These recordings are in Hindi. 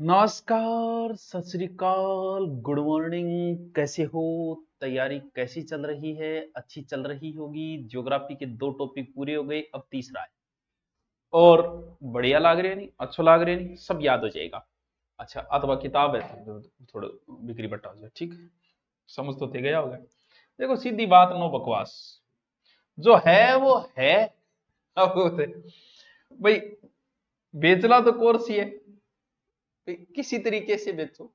नमस्कार, सत श्री अकाल, गुड मॉर्निंग। कैसे हो? तैयारी कैसी चल रही है? अच्छी चल रही होगी। ज्योग्राफी के 2 टॉपिक पूरे हो गए, अब तीसरा है। और बढ़िया लाग रहे नहीं, अच्छो लाग रहे नहीं, सब याद हो जाएगा। अच्छा, अथवा किताब है तो थोड़ा बिक्री बट्टा हो जाए, ठीक है। समझ तो ते गया होगा। देखो, सीधी बात, नो बकवास। जो है वो है। अब भाई, बेचना तो कोर्स ही है। भाई, किसी तरीके से बेचो।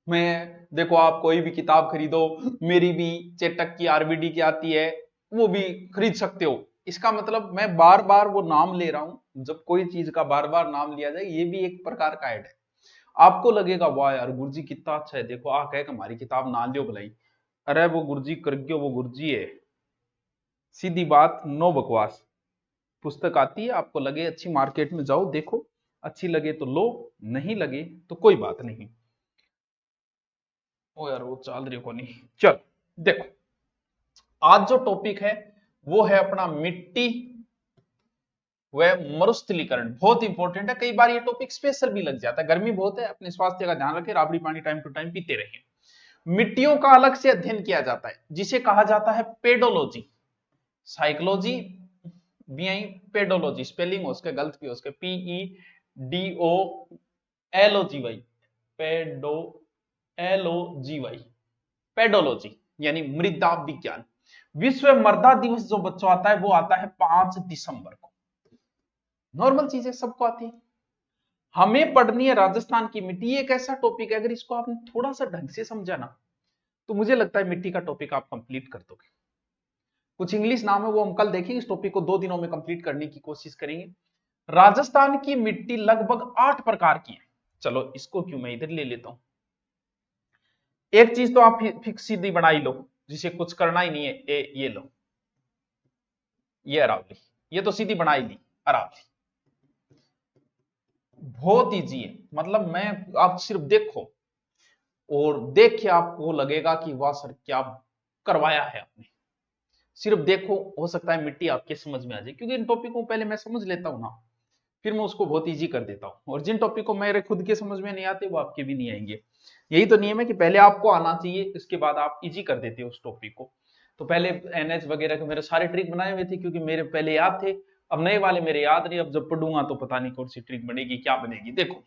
मैं देखो, आप कोई भी किताब खरीदो, मेरी भी चेटक की आरबीडी की आती है, वो भी खरीद सकते हो। इसका मतलब मैं बार बार वो नाम ले रहा हूं। जब कोई चीज का बार बार नाम लिया जाए, ये भी एक प्रकार का ऐड है। आपको लगेगा वाह यार, गुरुजी कितना अच्छा है, देखो आ कह हमारी किताब ना लियो भलाई। अरे वो गुरुजी कर गयो, वो गुरुजी है। सीधी बात, नो बकवास। पुस्तक आती है, आपको लगे अच्छी, मार्केट में जाओ देखो, अच्छी लगे तो लो, नहीं लगे तो कोई बात नहीं। ओ यार, वो चाल रही को नहीं। चल, देखो, आज जो टॉपिक है वो है अपना मिट्टी व मरुस्थलीकरण। बहुत इंपॉर्टेंट है, कई बार ये टॉपिक स्पेशल भी लग जाता है। गर्मी बहुत है, अपने स्वास्थ्य का ध्यान रखें, राबड़ी पानी टाइम टू टाइम पीते रहें। मिट्टियों का अलग से अध्ययन किया जाता है, जिसे कहा जाता है पेडोलॉजी। साइकोलॉजी भी आई, पेडोलॉजी स्पेलिंग उसके गलत भी, उसके PEDOLOGY, पेडो LOGY, पेडोलॉजी यानी मृदा विज्ञान। विश्व मृदा दिवस जो बच्चों आता है वो आता है 5 दिसंबर को। नॉर्मल चीजें सबको आती है। हमें पढ़नी है राजस्थान की मिट्टी। एक ऐसा टॉपिक है, अगर इसको आपने थोड़ा सा ढंग से समझा ना, तो मुझे लगता है मिट्टी का टॉपिक आप कंप्लीट कर दोगे। कुछ इंग्लिश नाम है, वो हम कल देखेंगे। इस टॉपिक को 2 दिनों में कंप्लीट करने की कोशिश करेंगे। राजस्थान की मिट्टी लगभग 8 प्रकार की है। चलो, इसको क्यों मैं इधर ले लेता हूं। एक चीज तो आप फिक्स सीधी बना ही लो, जिसे कुछ करना ही नहीं है। ये लो, ये अरावली। ये तो सीधी बना ही ली, अरावली। बहुत इजी है, मतलब मैं, आप सिर्फ देखो, और देख के आपको लगेगा कि वाह सर, क्या करवाया है आपने। सिर्फ देखो, हो सकता है मिट्टी आपके समझ में आ जाए, क्योंकि इन टॉपिक को पहले मैं समझ लेता हूं ना, फिर मैं उसको बहुत इजी कर देता हूं। और जिन टॉपिक को मेरे खुद के समझ में नहीं आते, वो आपके भी नहीं आएंगे। यही तो नियम है कि पहले आपको आना चाहिए, इसके बाद आप इजी कर देते हो उस टॉपिक को। तो पहले NH वगैरह के मेरे सारे ट्रिक बनाए हुए थे, क्योंकि मेरे पहले याद थे। अब नए वाले मेरे याद नहीं, अब जब पढ़ूंगा तो पता नहीं कौन सी ट्रिक बनेगी, क्या बनेगी। देखो,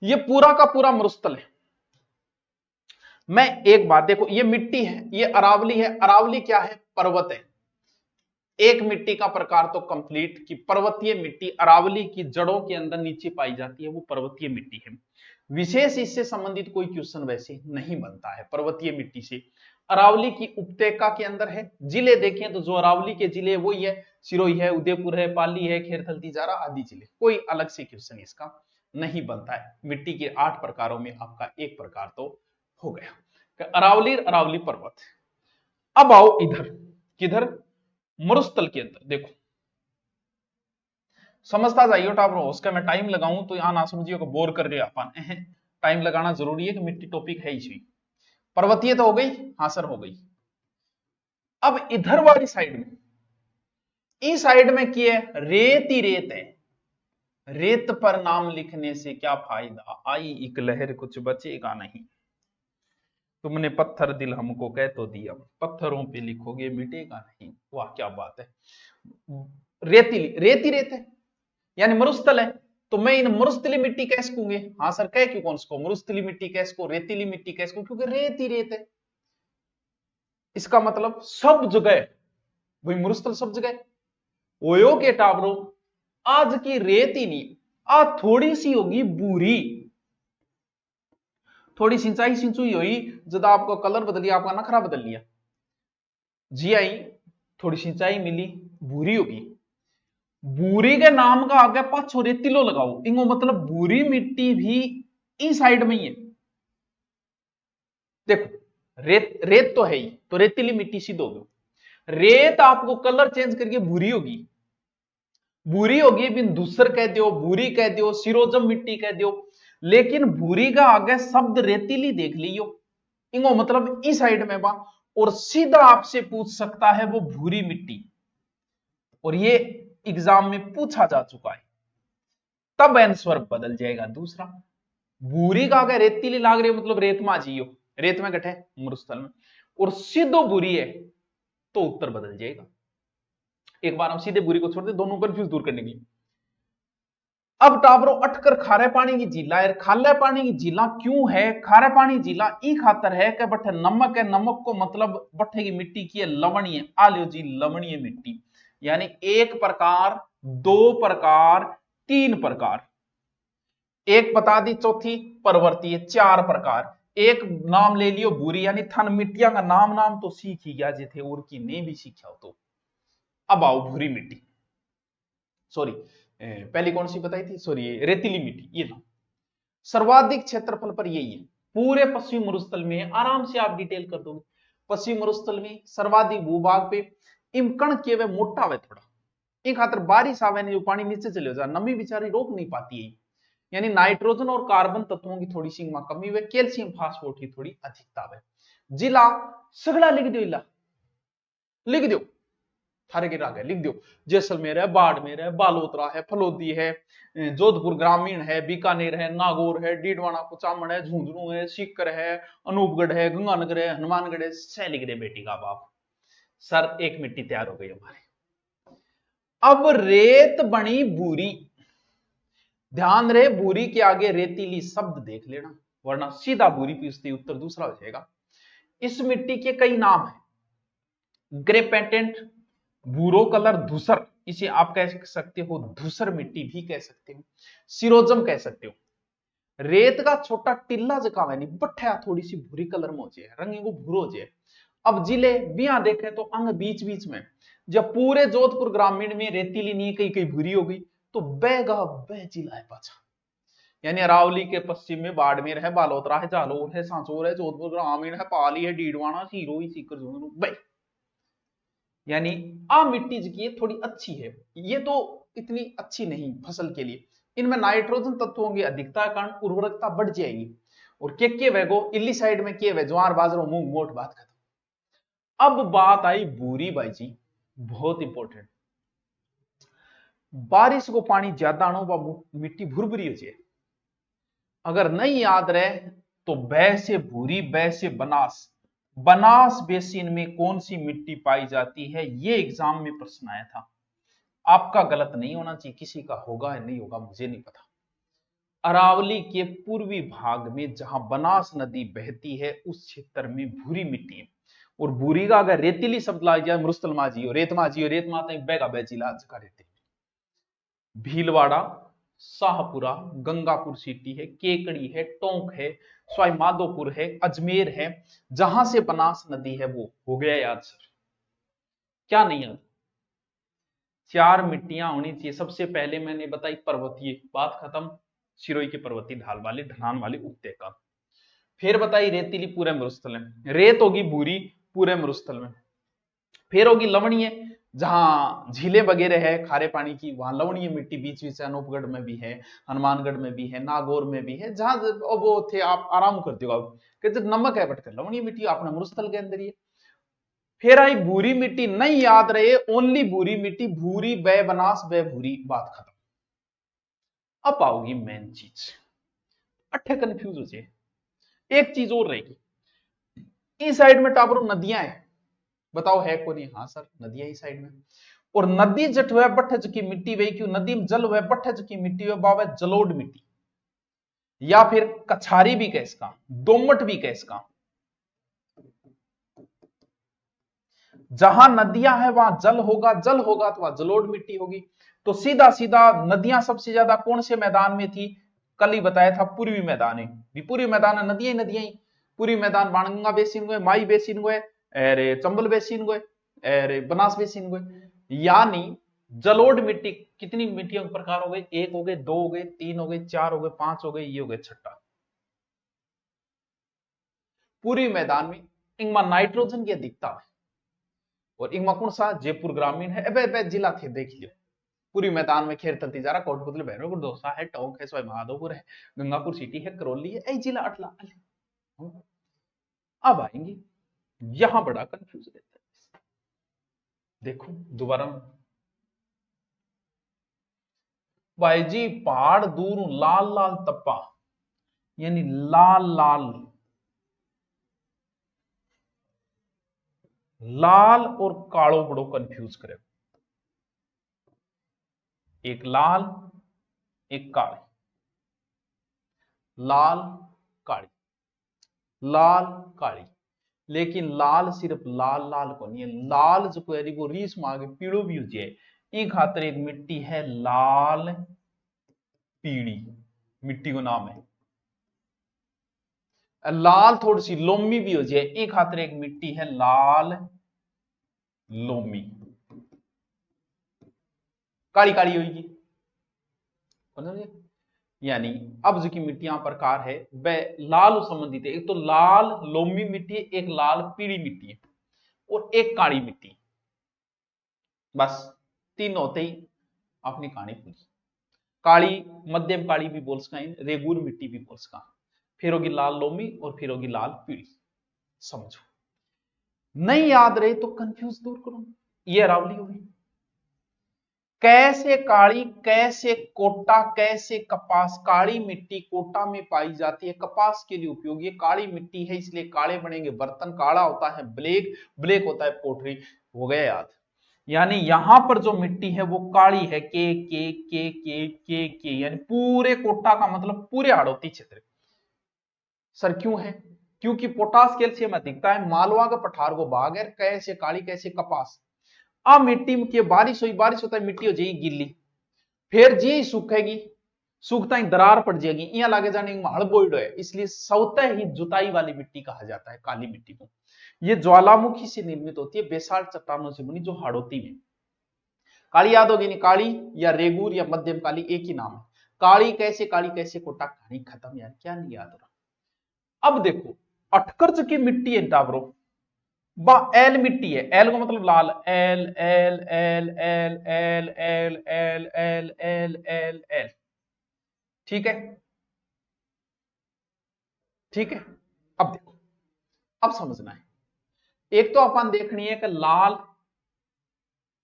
ये पूरा का पूरा मरुस्थल है। मैं एक बात देखो, ये मिट्टी है, ये अरावली है। अरावली क्या है? पर्वत है। एक मिट्टी का प्रकार तो कंप्लीट कि पर्वतीय मिट्टी अरावली की जड़ों के अंदर नीचे पाई जाती है, वो पर्वतीय मिट्टी है। विशेष इससे संबंधित कोई क्वेश्चन वैसे नहीं बनता है पर्वतीय मिट्टी से। अरावली की उपत्यका के अंदर है। जिले देखें तो जो अरावली के जिले वही है, सिरोही है, उदयपुर है, पाली है, खेरथल, तिजारा आदि जिले। कोई अलग से क्वेश्चन इसका नहीं बनता है। मिट्टी के 8 प्रकारों में आपका एक प्रकार तो हो गया, तो अरावली, अरावली पर्वत। अब आओ इधर, किधर? मरुस्थल के अंदर देखो, समझता जाइयो टापरो। उसका मैं टाइम लगाऊं तो यहां ना समझियो को बोर कर रहे अपन। टाइम लगाना जरूरी है, कि मिट्टी टॉपिक है ही। पर्वतीय तो हो गई, हाँ सर हो गई। अब इधर वाली साइड में, इस साइड में क्या है? रेत ही रेत है। रेत पर नाम लिखने से क्या फायदा, आई एक लहर कुछ बचेगा नहीं। तुमने पत्थर दिल हमको कह तो दिया, पत्थरों पे लिखोगे मिटेगा नहीं। वाह क्या बात है। रेतीली, रेती रेत है, यानी मरुस्थल है। तो मैं इन मरुस्थली मिट्टी कह सकूंगे। हाँ सर, कह क्यों कौन सको? मरुस्थली मिट्टी कह सको, रेतीली मिट्टी कह सको, क्योंकि रेत ही रेत है। इसका मतलब सब जगह, भाई मरुस्थल सब जगह। ओयो के टावरों, आज की रेत ही नहीं, आज थोड़ी सी होगी बूरी, थोड़ी सिंचाई सिंचुई हुई, जब आपको कलर बदल लिया, आपका नखरा बदल लिया, जी आई, थोड़ी सिंचाई मिली, भूरी होगी। बूरी के नाम का आगे पाछो रेतीलो लगाओ, इंगो मतलब बूरी मिट्टी भी इस साइड में ही है। देखो, रेत रेत तो है ही, तो रेतीली मिट्टी सीध होगी। रेत आपको कलर चेंज करके भूरी होगी, भूरी होगी, बिन धूसर कह दो, भूरी कह दो, सिरोजम मिट्टी कह दो, लेकिन भूरी का आगे शब्द रेतीली देख लियो, इंगो मतलब इस साइड में बा। और सीधा आपसे पूछ सकता है वो भूरी मिट्टी, और ये एग्जाम में पूछा जा चुका है। तब आंसर बदल जाएगा दूसरा। भूरी का अगर रेतीली लाग रही है मतलब रेत में जियो, रेत में गठे मरुस्थल में, और सीधो भूरी है तो उत्तर बदल जाएगा। एक बार हम सीधे भूरी को छोड़ दे, दोनों कंफ्यूज दूर करने के लिए। अब टाबरो अटकर खारे पानी की झीला है। खारे पानी की झीला क्यों है? खारे पानी झीला ई खातर है कि बठे नमक है, नमक को मतलब बठे की मिट्टी की है लवणीय, आ लियो जी लवणीय मिट्टी, यानी एक प्रकार, दो प्रकार, तीन प्रकार, एक बता दी चौथी परवर्ती, चार प्रकार, एक नाम ले लियो भूरी, यानी थन मिट्टियां का नाम नाम तो सीख ही गया जे थे और की नहीं भी सीखा हो तो। अब आओ भूरी मिट्टी, सॉरी पहली कौन सी बताई थी, सॉरी रेतीली मिट्टी, ये ना सर्वाधिक क्षेत्रफल पर यही है, पूरे पश्चिमी मरुस्थल में है, आराम से आप डिटेल कर दोगे। पश्चिमी मरुस्थल में सर्वाधिक भूभाग पे इमकण के वे मोटा हुए थोड़ा, इन खातर बारिश आवे नहीं, पानी नीचे चले जाए, नमी बेचारी रोक नहीं पाती है, यानी नाइट्रोजन और कार्बन तत्वों की थोड़ी सी कमी हुई, कैल्शियम फास्फोरेट की थोड़ी अधिकता है। जिला सगड़ा लिख दो, इला लिख दो, थारे के राग है लिख दो, जैसलमेर है, बाड़मेर है, बालोतरा है, फलोदी है, जोधपुर ग्रामीण है, बीकानेर है, नागौर है, डीडवाना कुचामण है, झुंझुनू है, सीकर है, अनूपगढ़ है, गंगानगर है, हनुमानगढ़ है, सह लिख दे बेटी का बाप। सर एक मिट्टी तैयार हो गई हमारी। अब रेत बनी भूरी, ध्यान रहे भूरी के आगे रेतीली शब्द देख लेना, वरना सीधा भूरी पूछते उत्तर दूसरा हो जाएगा। इस मिट्टी के कई नाम है, ग्रे पेटेंट, भूरो कलर, धूसर, इसे आप कह सकते हो धूसर मिट्टी भी कह सकते हो, सिरोजम कह सकते हो। रेत का छोटा टिल्ला जका है नहीं बट्ठा थोड़ी सी भूरी कलर में हो जाए, रंगे को भूरो हो जाए। अब जिले बिया देखे तो अंग बीच बीच में, जब पूरे जोधपुर ग्रामीण में रेतीली नहीं कहीं कहीं भूरी हो गई तो बेगा बह जिला है पाछा, यानी अरावली के पश्चिम में बाड़मेर है, बालोतरा है, जालोर है, सांचौर है, जोधपुर ग्रामीण है, पाली है, डीडवाना, सिरोही, सीकर, झुंझुनू, भाई यानी आ मिट्टी की थोड़ी अच्छी है, ये तो इतनी अच्छी नहीं फसल के लिए, इनमें नाइट्रोजन तत्वों की अधिकता के कारण उर्वरकता बढ़ जाएगी। और के वेगो इल्ली साइड में के वे ज्वार बाजरो मूंग मोट बात खत्म। अब बात आई भूरी बाई जी, बहुत इंपॉर्टेंट, बारिश को पानी ज्यादा आनो व मिट्टी भुरभुरी हो जाए, अगर नहीं याद रहे तो बै से भूरी, बै से बनास, बनास बेसिन में कौन सी मिट्टी पाई जाती है, ये एग्जाम में प्रश्न आया था। आपका गलत नहीं होना चाहिए, किसी का होगा या नहीं होगा मुझे नहीं पता। अरावली के पूर्वी भाग में जहां बनास नदी बहती है उस क्षेत्र में भूरी मिट्टी है, और भूरी का अगर रेतीली शब्द ला जाए मरुस्थल माजी हो, रेत माजी हो, रेत माता बेगा बेचिला जगह रहते, भीलवाड़ा, शाहपुरा, गंगापुर सिटी है, केकड़ी है, टोंक है, सवाई माधोपुर है, अजमेर है, जहां से बनास नदी है वो हो गया याद सर, क्या नहीं याद? चार मिट्टियां होनी चाहिए, सबसे पहले मैंने बताई पर्वतीय, बात खत्म, सिरोही की पर्वतीय ढाल वाली ढलान वाली उपत्यका, फिर बताई रेतीली पूरे मरुस्थल में, रेत होगी भूरी पूरे मरुस्थल में, फिर होगी लवणीय, जहां झीलें वगैरह है खारे पानी की वहां लवणीय मिट्टी बीच बीच से अनूपगढ़ में भी है, हनुमानगढ़ में भी है, नागौर में भी है, जहां वो थे आप आराम करते हो कि जब नमक है बटकर लवणीय मिट्टी अपने मरुस्थल के अंदर ही है। फिर आई भूरी मिट्टी, नहीं याद रहे ओनली भूरी मिट्टी, भूरी बै बनास बै भूरी, बात खत्म। अब आओगी मेन चीज, अट्ठे कंफ्यूज हो जाए, एक चीज और रहेगी, इस साइड में टापरो नदियां है, बताओ है कौन? हाँ सर नदियां इस साइड में, और नदी जट हुआ बट्ठे की मिट्टी वे क्यों, नदी में जल हुआ बट्ठे की मिट्टी हुआ बाबा जलोड मिट्टी, या फिर कछारी भी कह इसका, दोमट भी कह इसका, जहां नदियां हैं वहां जल होगा, जल होगा तो वहां जलोढ़ मिट्टी होगी। तो सीधा सीधा नदियां सबसे ज्यादा कौन से मैदान में थी, कल ही बताया था पूर्वी मैदान है, पूर्वी मैदान है, नदियां ही नदियां ही, पूर्वी मैदान बाणगंगा बेसिन गए, माई बेसिन गए, अरे चंबल बेसिन गए, अरे बनास बेसिन गए, यानी जलोढ़ मिट्टी कितनी मिट्टियों के प्रकार हो गए, एक हो गए, दो हो गए, तीन हो गए, चार हो गए, पांच हो गए, ये हो गए छठा। पूर्वी मैदान में इनमें नाइट्रोजन की अधिकता है, और इनमें कौन सा जयपुर ग्रामीण है, अब जिला थे देख लियो, पूरी मैदान में खेर तलती जा रहा, कोटपुतली भैरवगढ़ दोसा है, टोंक है, सवाई माधोपुर है, गंगापुर सिटी है, करौली है, ऐ जिला अटला। अब आएंगे यहां बड़ा कंफ्यूज रहता है, देखो दोबारा भाई जी, पहाड़ दूर लाल लाल तप्पा, यानी लाल लाल, लाल और कालो बड़ो कंफ्यूज करे, एक लाल एक काली, लाल काली, लाल काली। लेकिन लाल सिर्फ लाल लाल को नहीं है, लाल जो है वो रीस मांगे पीड़ो भी हो जाए, इन खातर एक मिट्टी है लाल पीड़ी, मिट्टी को नाम है। लाल थोड़ी सी लोमी भी हो जाए, एक खातर एक मिट्टी है लाल लोमी, काली काली होगी। यानी अब जो की मिट्टियां प्रकार है वह लाल संबंधित है, एक तो लाल लोमी मिट्टी है, एक लाल पीली मिट्टी है और एक काली मिट्टी। बस तीन होते ही अपनी कहानी पूरी। काली मध्यम काली भी बोल सका, रेगुर मिट्टी भी बोल सका, फिर होगी लाल लोमी और फिर होगी लाल पीली। समझो, नहीं याद रहे तो कंफ्यूज दूर करो, ये अरावली होगी। कैसे काली, कैसे कोटा, कैसे कपास। काली मिट्टी कोटा में पाई जाती है, कपास के लिए उपयोगी है। काली मिट्टी है इसलिए काले बनेंगे बर्तन, काला होता है ब्लैक, ब्लैक होता है पोटरी। हो गया याद। यानी यहां पर जो मिट्टी है वो काली है, के यानी पूरे कोटा का मतलब पूरे हाड़ौती क्षेत्र। सर क्यों है? क्योंकि पोटास कैल्शियम अधिकता है, मालवा का पठार को भाग है, कैसे काली कैसे कपास। अब मिट्टी की बारिश हुई, बारिश होता है मिट्टी हो जाएगी गिल्ली, फिर जी सूखेगी, सूखता ही दरार पड़ जाएगी, यहाँ लागे जाने हड़बोइड है, इसलिए स्वतः ही जुताई वाली मिट्टी कहा जाता है काली मिट्टी को। ये ज्वालामुखी से निर्मित होती है, बेसाल्ट चट्टानों से बनी, जो हाड़ौती में। काली याद होगी नहीं, काली या रेगुर या मध्यम काली एक ही नाम है। काली कैसे कोटा, कहानी खत्म यार, क्या नहीं याद रहा। अब देखो अटकर्ज की मिट्टी है टावरो, एल मिट्टी है, एल का मतलब लाल, L L L L L L L L L L L, ठीक है ठीक है। अब देखो, अब समझना है, एक तो अपन देखनी है कि लाल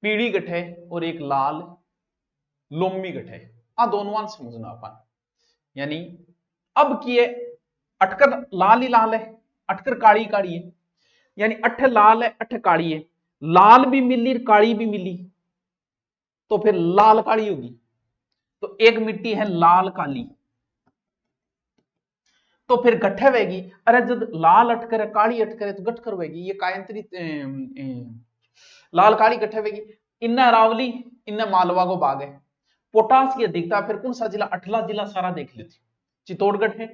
पीली गठ है और एक लाल लोमी गठ है, आ दोनों समझना अपन। यानी अब किए अटकर लाल ही लाल है, अटकर काली काली है, यानी अठ लाल है अठ काली है, लाल भी मिली काली भी मिली, तो फिर लाल काली होगी। तो एक मिट्टी है लाल काली, तो फिर गठे वेगी। अरे जब लाल अटकर है काली अटकर है तो गठकर वेगी, ये कायंत्री लाल काली गठे वेगी। इन्ना अरावली इन्ना मालवा को बाग है। पोटास की अधिकता फिर कौन सा जिला, अठला जिला सारा देख लेती, चित्तौड़गढ़ है,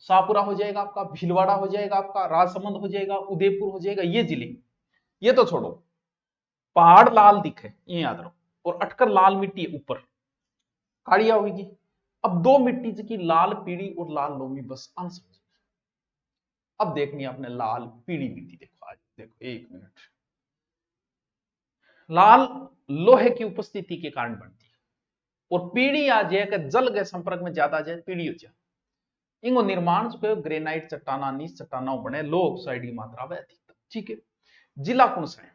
शाहपुरा हो जाएगा आपका, भीलवाड़ा हो जाएगा आपका, राजसमंद हो जाएगा, उदयपुर हो जाएगा, ये जिले। ये तो छोड़ो, पहाड़ लाल दिखे ये याद रखो, और अटकर लाल मिट्टी ऊपर कालिया होगी। अब दो मिट्टी की लाल पीड़ी और लाल लोमी, बस अंश। अब देखनी है आपने लाल पीड़ी मिट्टी, देखो आज देखो एक मिनट। लाल लोहे की उपस्थिति के कारण बनती है, और पीड़ी आ जाए कि जल के संपर्क में ज्यादा आ जाए पीड़ी हो जाए। इनको निर्माण जो ग्रेनाइट चट्टाना नीच चट्टाना बने, लो ऑक्साइड की मात्रा वह अधिकतम, ठीक है। जिला कौन सा है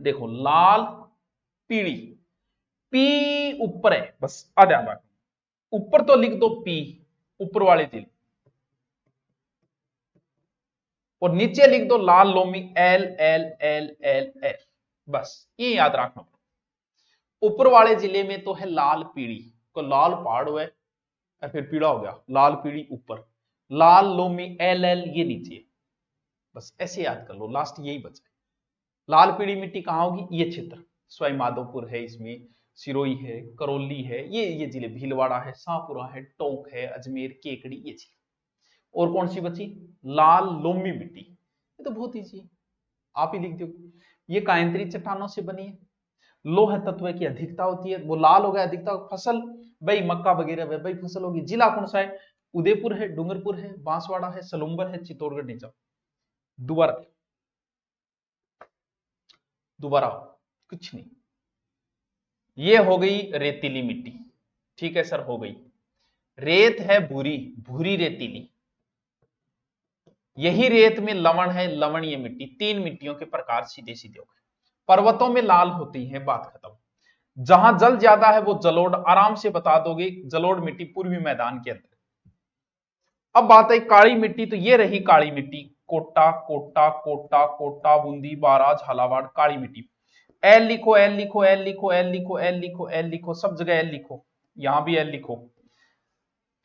देखो, लाल पीड़ी, पी ऊपर है, बस आ ध्यान रखना, ऊपर तो लिख दो पी ऊपर वाले जिले, और नीचे लिख दो लाल लोमी, L L L L L, बस ये याद रखना। ऊपर वाले जिले में तो है लाल पीड़ी, को लाल पहाड़ हुआ और फिर पीड़ा हो गया, लाल पीड़ी ऊपर, लाल लोमी एल एल ये नीचे, बस ऐसे याद कर लो, लास्ट यही बचा। लाल पीड़ी मिट्टी कहां होगी, ये क्षेत्र सवाई माधोपुर है, इसमें सिरोही है, करौली है, ये जिले, भीलवाड़ा है, शाहपुरा है, टोंक है, अजमेर, केकड़ी, ये जिले। और कौन सी बची, लाल लोमी मिट्टी, ये तो बहुत ईजी है, आप ही लिख दो। ये कायंत्री चट्टानों से बनी है, लोह तत्व की अधिकता होती है, वो लाल हो गया अधिकता। फसल भाई मक्का वगैरह भाई फसल होगी। जिला कौन सा है, उदयपुर है, डूंगरपुर है, बांसवाड़ा है, सलूम्बर है, चित्तौड़गढ़ नहीं जाओ। दोबारा दोबारा कुछ नहीं, ये हो गई रेतीली मिट्टी, ठीक है सर हो गई। रेत है भूरी, भूरी रेतीली, यही रेत में लवण है, लवणीय मिट्टी। तीन मिट्टियों के प्रकार सीधे सीधे हो गए। पर्वतों में लाल होती है, बात खत्म। जहां जल ज्यादा है वो जलोढ़, आराम से बता दोगे, जलोढ़ मिट्टी पूर्वी मैदान के अंदर। अब बात है काली मिट्टी, तो ये रही काली मिट्टी, कोटा कोटा कोटा कोटा बूंदी बारा झालावाड़ काली मिट्टी। एल लिखो एल लिखो एल लिखो एल लिखो एल लिखो एल लिखो, सब जगह एल लिखो, यहां भी एल लिखो।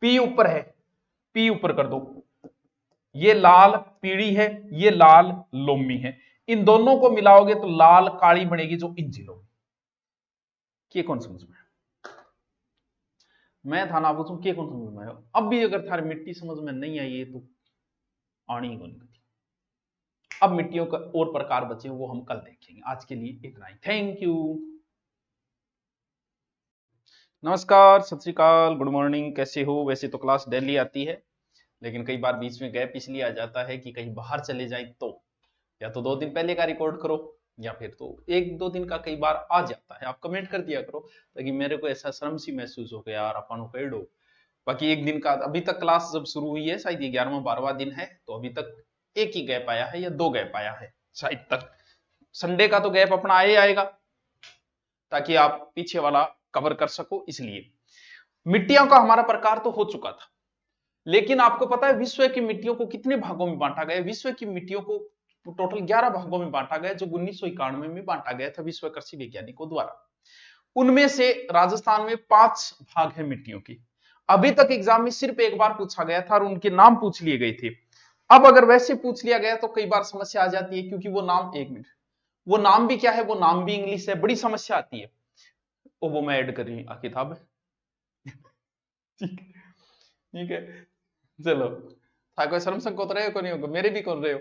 पी ऊपर है, पी ऊपर कर दो। ये लाल पीड़ी है, ये लाल लोमी है, इन दोनों को मिलाओगे तो लाल काली बनेगी जो इन जिलों में। ये कौन समझ में? मैं था ना पूछूं के कौन समझ में आया? अब भी अगर थारी मिट्टी समझ में नहीं आई है तो आनी ही कौन। अब मिट्टियों का और प्रकार बचे वो हम कल देखेंगे। आज के लिए इतना ही, थैंक यू। नमस्कार, सत श्री अकाल, गुड मॉर्निंग, कैसे हो? वैसे तो क्लास डेली आती है, लेकिन कई बार बीच में गैप इसलिए आ जाता है कि कहीं बाहर चले जाए तो, या तो 2 दिन पहले का रिकॉर्ड करो, या फिर तो 1-2 दिन का कई बार आ जाता है। आप कमेंट कर दिया करो ताकि मेरे को ऐसा शर्म सी महसूस हो गया यार अपन पेड़ हो। बाकी एक दिन का अभी तक क्लास जब शुरू हुई है, शायद ये 11वां-12वां दिन है, तो अभी तक एक ही गैप आया है या 2 गैप आया है शायद तक। संडे का तो गैप अपना आएगा ताकि आप पीछे वाला कवर कर सको, इसलिए। मिट्टियों का हमारा प्रकार तो हो चुका था, लेकिन आपको पता है विश्व की मिट्टियों को कितने भागों में बांटा गया? विश्व की मिट्टियों को टोटल 11 भागों में बांटा गया, जो 1991 में बांटा गया था विश्व कृषि वैज्ञानिकों द्वारा। उनमें से राजस्थान में 5 भाग है मिट्टियों की। अभी तक एग्जाम में सिर्फ एक बार पूछा गया था और उनके नाम पूछ लिए गए थे। अब अगर वैसे पूछ लिया गया तो कई बार समस्या आ जाती है, क्योंकि वो नाम, 1 मिनट, वो नाम भी क्या है? वो नाम भी इंग्लिश है, बड़ी समस्या आती है। वो मैं ऐड कर रही हूँ किताब में। ठीक है, चलो। था कोई शर्म संकोच रहे हो को नहीं होगा? मेरे भी कौन रहे हो,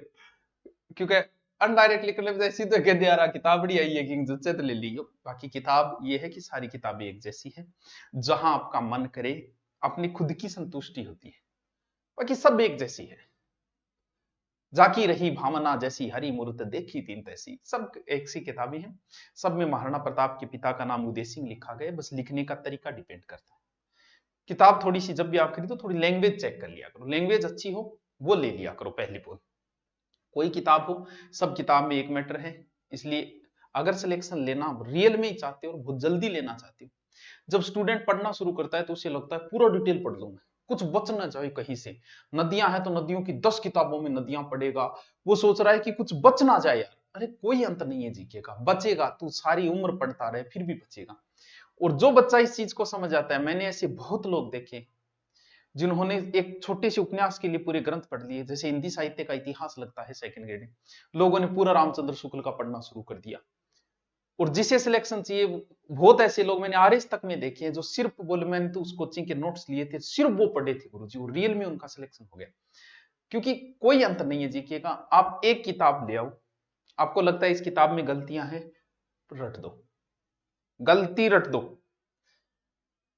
क्योंकि अनडायरेक्टली करने में सीधे कह दिया रहा किताब बड़ी आई है कि जच्चे तो ले लियो। बाकी किताब ये है कि सारी किताबें एक जैसी है, जहां आपका मन करे, अपनी खुद की संतुष्टि होती है, बाकी सब एक जैसी है। जाकी रही भावना जैसी, हरी मूर्त देखी तीन तैसी, सब एक सी किताबें हैं। सब में महाराणा प्रताप के पिता का नाम उदय सिंह लिखा गया, बस लिखने का तरीका डिपेंड करता है। किताब थोड़ी सी जब भी आप खरीदो थोड़ी लैंग्वेज चेक कर लिया करो, लैंग्वेज अच्छी हो वो ले लिया करो पहली बोल। कोई किताब हो, सब किताब में एक मैटर है, इसलिए अगर सिलेक्शन लेना रियल में ही चाहते हो और बहुत जल्दी लेना चाहते हो, जब स्टूडेंट पढ़ना शुरू करता है तो उसे लगता है पूरा डिटेल पढ़ लूं मैं, कुछ बच ना जाए कहीं से। नदियां हैं तो नदियों की 10 किताबों में नदियां पढ़ेगा, वो सोच रहा है कि कुछ बच ना जाए यार। अरे कोई अंत नहीं है जीके का, बचेगा, तू सारी उम्र पढ़ता रहे फिर भी बचेगा। और जो बच्चा इस चीज को समझ आता है, मैंने ऐसे बहुत लोग देखे जिन्होंने एक छोटे से उपन्यास के लिए पूरे ग्रंथ पढ़ लिए। जैसे हिंदी साहित्य का इतिहास लगता है सेकंड ग्रेड में, लोगों ने पूरा रामचंद्र शुक्ल का पढ़ना शुरू कर दिया। और जिसे सिलेक्शन चाहिए, बहुत ऐसे लोग मैंने आरएस तक में देखे हैं जो सिर्फ बोले मैंने तो उस कोचिंग के नोट्स लिए थे, सिर्फ वो पढ़े थे गुरुजी, और रियल में उनका सिलेक्शन हो गया। क्योंकि कोई अंत नहीं है जीके का। आप एक किताब ले आओ, आपको लगता है इस किताब में गलतियां हैं, रट दो, गलती रट दो।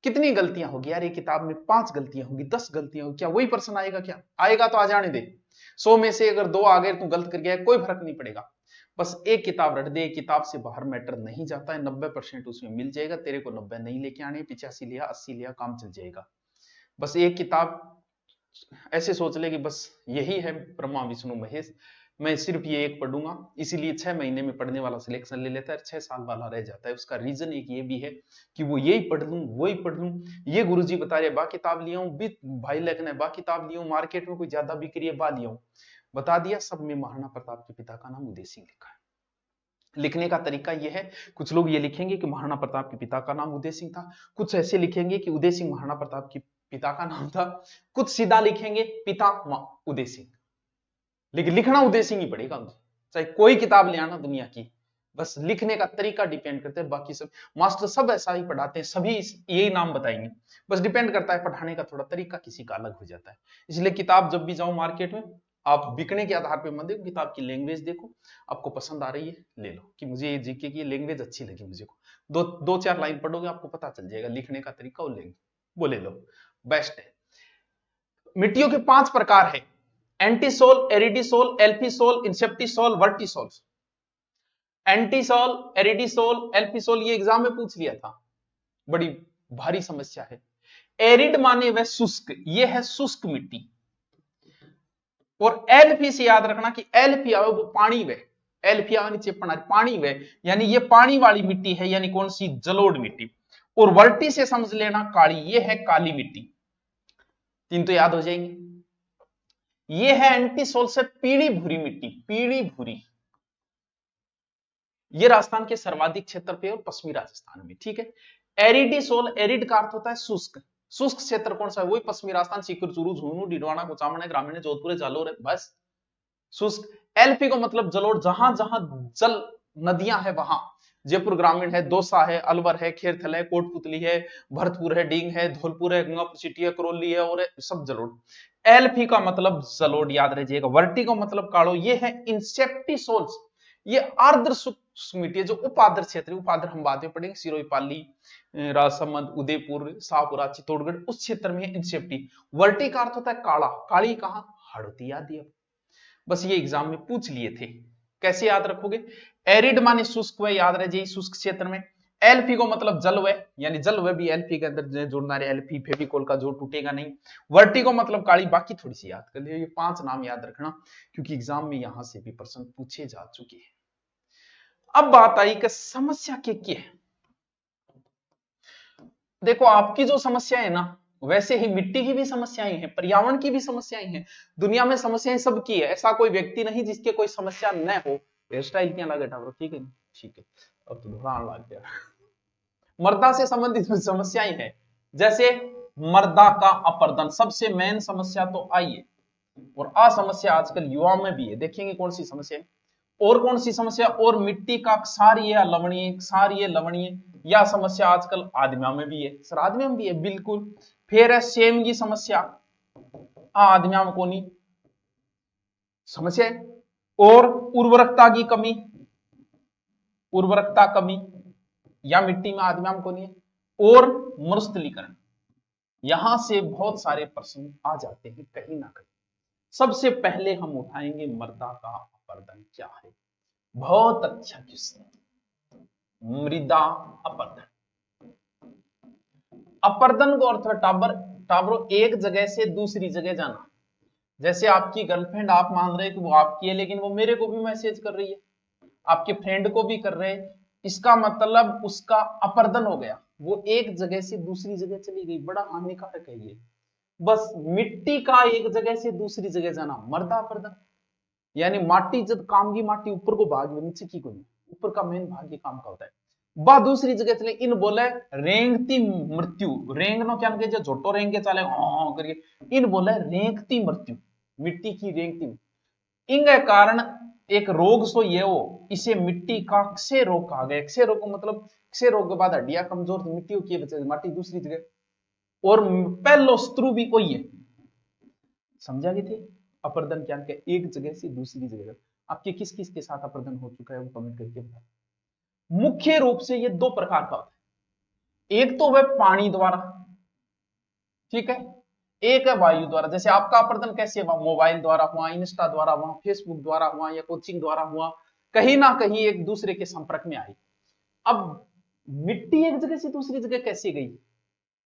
कितनी गलतियां होगी यार, एक किताब में 5 गलतियां होंगी, 10 गलतियां होंगी, क्या वही पर्सन आएगा? क्या आएगा? तो आ जाने दे। 100 में से अगर 2 आ गए तू गलत कर गया है, कोई फर्क नहीं पड़ेगा। बस एक किताब रट दे, एक किताब से बाहर मैटर नहीं जाता है, 90% उसमें मिल जाएगा। तेरे को 90 नहीं लेके आने, 85 लिया, 80 लिया, काम चल जाएगा। बस एक किताब ऐसे सोच ले कि बस यही है ब्रह्मा विष्णु महेश, मैं सिर्फ ये एक पढ़ूंगा, इसीलिए 6 महीने में पढ़ने वाला सिलेक्शन ले लेता है, 6 साल वाला रह जाता है। उसका रीजन एक ये भी है कि वो यही पढ़ लूं, वही पढ़ लूं। ये गुरुजी बता रहे बा किताब लिया हूं, भाई लिखना है बा किताब लिया हूं, मार्केट में कोई ज्यादा बिक्री है बा लिया हूं, बता दिया। सब में महाराणा प्रताप के पिता का नाम उदय सिंह लिखा है। लिखने का तरीका यह है, कुछ लोग ये लिखेंगे कि महाराणा प्रताप के पिता का नाम उदय सिंह था, कुछ ऐसे लिखेंगे कि उदय सिंह महाराणा प्रताप के पिता का नाम था, कुछ सीधा लिखेंगे पिता उदय सिंह। लेकिन लिखना उदय सिंह ही पड़ेगा, चाहे कोई किताब ले आना दुनिया की, बस लिखने का तरीका डिपेंड करता है। बाकी सब मास्टर सब ऐसा ही पढ़ाते हैं, सभी यही नाम बताएंगे, बस डिपेंड करता है पढ़ाने का थोड़ा तरीका किसी का अलग हो जाता है। इसलिए किताब जब भी जाओ मार्केट में, आप बिकने के आधार पर मत देखो, किताब की लैंग्वेज देखो, आपको पसंद आ रही है ले लो, कि मुझे ये जीके की लैंग्वेज अच्छी लगी, मुझे को 2-4 लाइन पढ़ोगे आपको पता चल जाएगा लिखने का तरीका, और लैंग्वेज वो ले लो, बेस्ट है। मिट्टियों के 5 प्रकार है, एंटीसोल, एरिडीसोल, एल्फीसोल, इंसेप्टिसोल, वर्टिसोल। एंटीसोल, एरिडीसोल, एल्फीसोल ये एग्जाम में पूछ लिया था, बड़ी भारी समस्या है। एरिड माने वह शुष्क, ये है शुष्क मिट्टी। और एल्फी से याद रखना कि एल्फी आवे वो पानी वे, एल्फी आवे नीचे पानी वे, यानी ये पानी वाली मिट्टी है, यानी कौन सी? जलोढ़ मिट्टी। और वर्टी से समझ लेना काली, ये है काली मिट्टी। 3 तो याद हो जाएंगे। ये है एंटीसोल से पीली भूरी मिट्टी, पीली भूरी। ये राजस्थान के सर्वाधिक क्षेत्र पे और पश्चिमी राजस्थान में, ठीक है। एरिडिसोल, एरिड का अर्थ होता है शुष्क। शुष्क क्षेत्र कौन सा है? वही पश्चिमी राजस्थान, सीकर, चूरू, झुंझुनू, डिडवाना, कुचामन, ग्रामीण, जोधपुर, जालोर, बस शुष्क। एलपी को मतलब जलोढ़, जहां जहां जल नदियां है वहां। जयपुर ग्रामीण है, दौसा है, अलवर है, खेरथल है, कोटपुतली है, भरतपुर है, डींग है, धौलपुर है, गंगापुर सिटी है, करौली है, और सब जलोढ़। एलपी का मतलब जलोढ़, याद रखिएगा। वर्टी का मतलब कालो। ये है इंसेप्टिसोल्स, ये आर्द्र शुष्क मिट्टी है जो उपाद्र क्षेत्र, उपाद्र हम बाद में पढ़ेंगे, सिरोही, पाली, राजसमंद, उदयपुर, शाहपुरा, चित्तौड़गढ़, उस क्षेत्र में है इंसेप्टी। वर्टी का अर्थ होता है काला, काली कहां? हड़ौती आदि। बस ये एग्जाम में पूछ लिए थे, कैसे याद रखोगे? एरिड माने शुष्क वय, याद रहे शुष्क क्षेत्र में। एलपी को मतलब जलवय, यानी जलवय भी एलपी के अंदर जोड़ना है, एलपी फेविकोल का जोड़ टूटेगा नहीं। वर्टी को मतलब काली, बाकी थोड़ी सी याद कर लियो, ये 5 नाम याद रखना क्योंकि एग्जाम में यहां से भी प्रश्न पूछे जा चुके हैं। अब बात आई कि समस्या क्या है। देखो आपकी जो समस्या है ना, वैसे ही मिट्टी की भी समस्याएं हैं, पर्यावरण की भी समस्याएं हैं, दुनिया में समस्याएं सबकी है। ऐसा कोई व्यक्ति नहीं जिसके कोई समस्या न हो। हेयर स्टाइल क्या लगे टावरो, ठीक है ठीक है, अब तो धुआं लग गया। मर्दा से संबंधित समस्याएं हैं, जैसे मर्दा का अपर्दन, सबसे मेन समस्या तो आई है। और आ समस्या आजकल युवाओं में भी है, देखेंगे कौन सी समस्या है। और कौन सी समस्या? और मिट्टी का क्षारीय लवणीय, क्षारीय लवणीय, यह समस्या आजकल आदमियों में भी है। सर आदमियों में भी है, बिल्कुल। फिर है सेम की समस्या, आदमियों में कोनी समस्या है। और उर्वरकता की कमी, उर्वरकता कमी या मिट्टी में आदमियों में कोनी है। और मरुस्थलीकरण, यहां से बहुत सारे प्रश्न आ जाते हैं कहीं ना कहीं। सबसे पहले हम उठाएंगे मृदा का अपर्दन क्या है। बहुत अच्छा क्वेश्चन, मृदा अपर्दन। अपर्दन को अर्थ है टाबर, टाबरो एक जगह से दूसरी जगह जाना। जैसे आपकी गर्लफ्रेंड, आप मान रहे हैं कि वो आपकी है, लेकिन वो मेरे को भी मैसेज कर रही है, आपके फ्रेंड को भी कर रहे हैं, इसका मतलब उसका अपर्दन हो गया, वो एक जगह से दूसरी जगह चली गई। बड़ा हानिकारक है ये। बस मिट्टी का एक जगह से दूसरी जगह जाना, मृदा अपर्दन। यानी माटी जब काम की माटी ऊपर को भाग, नीचे की कोई, ऊपर का मेन भाग ये काम का होता है। बा दूसरी जगह चले, इन बोले रेंगती मृत्यु। रेंगनो क्या जो झोटो रेंग के चले करके, इन बोले रेंगती मृत्यु, मिट्टी की रेंगती। इनके कारण एक रोग सो ये हो, इसे मिट्टी का क्षय रोग कहा गया। क्षय रोग मतलब क्षय रोग के बाद हड्डियां कमजोर, मिट्टी की बचे माटी दूसरी जगह। और पहलो शत्रु भी कोई है, समझा गए थे। अपर्दन क्या है? एक जगह से दूसरी जगह। आपके किस किस के साथ अपर्दन हो चुका है वो कमेंट करके बताओ। मुख्य रूप से ये 2 प्रकार का होता है, एक तो वह पानी द्वारा, ठीक है, एक है वायु द्वारा। जैसे आपका अपर्दन कैसे हुआ? मोबाइल द्वारा हुआ, इंस्टा द्वारा हुआ, फेसबुक द्वारा हुआ, या कोचिंग द्वारा हुआ, कहीं ना कहीं एक दूसरे के संपर्क में आई। अब मिट्टी एक जगह से दूसरी जगह कैसे गई?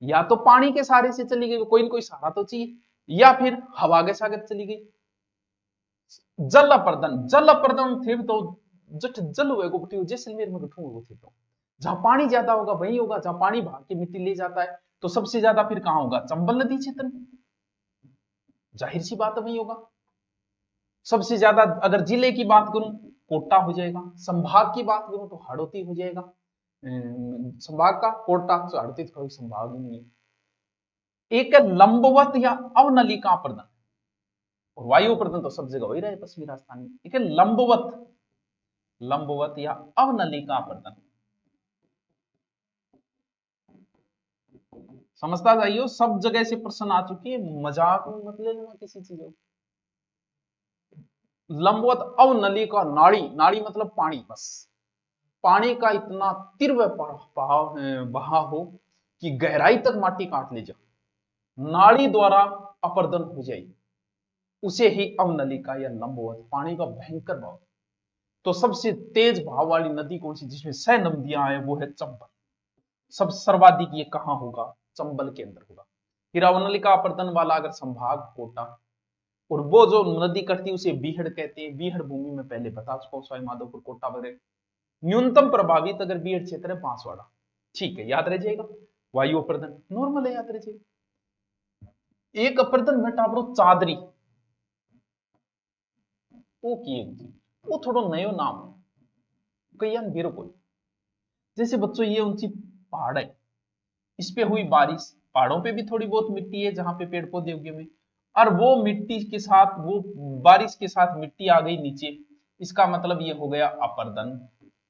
या तो पानी के सहारे से चली गई, कोई ना कोई सहारा तो चाहिए, या फिर हवा के सागर चली गई। जल अपर्दन, जल अपर्दन थे तो जट जल हुए को जैसलमेर में गठू हुए थे। तो जहां पानी ज्यादा होगा वही होगा, जहां पानी भाग के मिट्टी ले जाता है, तो सबसे ज्यादा फिर कहां होगा? चंबल नदी क्षेत्र में, जाहिर सी बात है वही होगा। सबसे ज्यादा अगर जिले की बात करूं, कोटा हो जाएगा। संभाग की बात करूं तो हाड़ौती हो जाएगा। संभाग का कोटा, तो हाड़ौती तो कोई संभाग ही नहीं है। एक है लंबवत या अवनलिका अपर्दन, और वायु अपर्दन तो सब जगह हो ही रहा है पश्चिमी राजस्थान में। ठीक है, लंबवत, लंबवत या अवनलिका अपर्दन। समझता जाइए, सब जगह से प्रश्न आ चुके हैं, मजाक में मत ले लेना किसी चीज को। लंबवत अवनलिका, नाड़ी, नाड़ी मतलब पानी, बस पानी का इतना तीव्र बहाव हो कि गहराई तक माटी काट ले जाए, नाड़ी द्वारा अपर्दन हो जाए, उसे ही अवनलिका या लंबवत, पानी का भयंकर भाव। तो सबसे तेज भाव वाली नदी कौन सी जिसमें 6 नदियां आए? वो है चंबल। सब सर्वाधिक ये कहां होगा? चंबल के अंदर होगा। फिर अवनलिका अपर्दन वाला अगर संभाग कोटा, और वो जो नदी कटती है उसे बीहड़ कहते हैं। बीहड़ भूमि में पहले बता चुका हूं, सवाई माधोपुर, कोटा वगैरह। न्यूनतम प्रभावित अगर बीहड़ क्षेत्र है बांसवाड़ा, ठीक है, याद रह जाएगा। वायु अपर्दन नॉर्मल है, याद रह जाएगा। एक अपर्दन में टाबरो चादरी, वो किए वो थोड़ा नयो नाम है कई बेरो कोई। जैसे बच्चों ये ऊंची पहाड़ है, इस पे हुई बारिश, पहाड़ों पे भी थोड़ी बहुत मिट्टी है जहां पे पेड़ पौधे उगे हुए, और वो मिट्टी के साथ वो बारिश के साथ मिट्टी आ गई नीचे, इसका मतलब ये हो गया अपर्दन।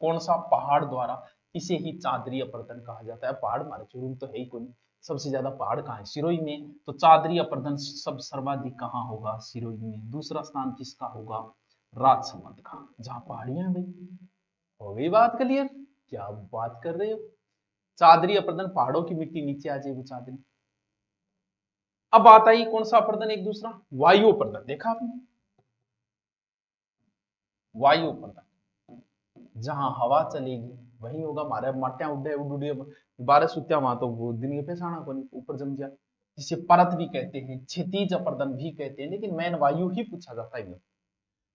कौन सा? पहाड़ द्वारा। इसे ही चादरी अपर्दन कहा जाता है। पहाड़ हमारे चुरू तो है ही कोई, सबसे ज्यादा पहाड़ कहाँ है? सिरोही में। तो चादरी अपर्दन सब सर्वाधिक कहाँ होगा? सिरोही में। दूसरा स्थान किसका होगा? राजसमंद का, जहां पहाड़ियां हैं भाई। हो गई बात क्लियर? क्या बात कर रहे हो? चादरी अपर्दन, पहाड़ों की मिट्टी नीचे आ जाए वो चादरी। अब आता ही कौन सा अपर्दन? एक दूसरा वायु अपर्दन। देखा आपने? वायु अपर्दन, जहां हवा चलेगी वही होगा। मारे माटिया उड़े उड़े बारह सुत्या वहां तो वो दिन के पेशाना को ऊपर जम जाए, जिसे परत भी कहते हैं, क्षितिज अपर्दन भी कहते हैं, लेकिन मैन वायु ही पूछा जाता है।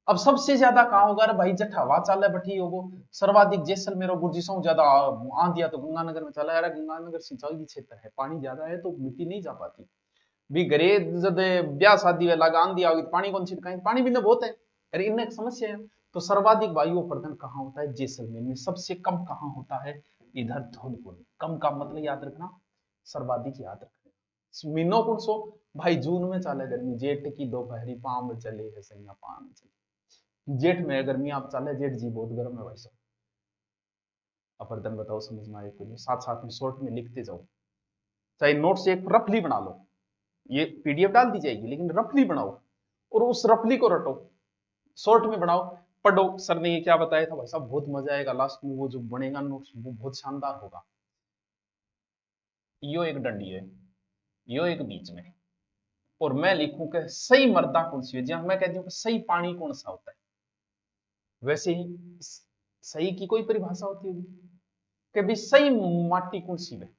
अब सबसे ज्यादा कहां होगा? भाई जट हवा चाले बठी होगो सर्वाधिक जैसलमेर और गुर्जिशों ज्यादा आंधिया तो गंगानगर में चला। यार गंगानगर सिंचाई क्षेत्र है, पानी ज्यादा है तो मिट्टी नहीं जा पाती। भी घरे जब ब्याह शादी वाला आंधी आ गई तो पानी कौन छिड़काएं? पानी भी ना बहुत है। अरे इनमें एक समस्या है। तो सर्वाधिक वायु अपर्दन कहाँ होता है? जैसलमेर में। सबसे कम कहाँ होता है? इधर धौलपुर में। कम का मतलब याद रखना, सर्वाधिक याद रखना। महीनों कौन सो? भाई जून में चाले गर्मी, जेठ की दोपहरी पाम चले है सैया पाम चले। जेठ में गर्मी आप चाले, जेठ जी बहुत गर्म है भाई साहब। अपर्दन बताओ समझ में आए के लिए, साथ साथ में शॉर्ट में लिखते जाओ, चाहे नोट से एक रफली बना लो, ये पीडीएफ डाल दी जाएगी लेकिन रफली बनाओ और उस रफली को रटो, शॉर्ट में बनाओ, पढ़ो। सर ने ये क्या बताया था भाई साहब, बहुत मजा आएगा लास्ट में, वो जो बनेगा नोट्स वो बहुत शानदार होगा। यो एक डंडी है, यो एक बीच में, और मैं लिखूं कि सही मर्दा कौन सी है, जहां मैं कहती हूँ कि सही पानी कौन सा होता है, वैसे ही सही की कोई परिभाषा होती होगी कि भी सही माटी कौन सी है।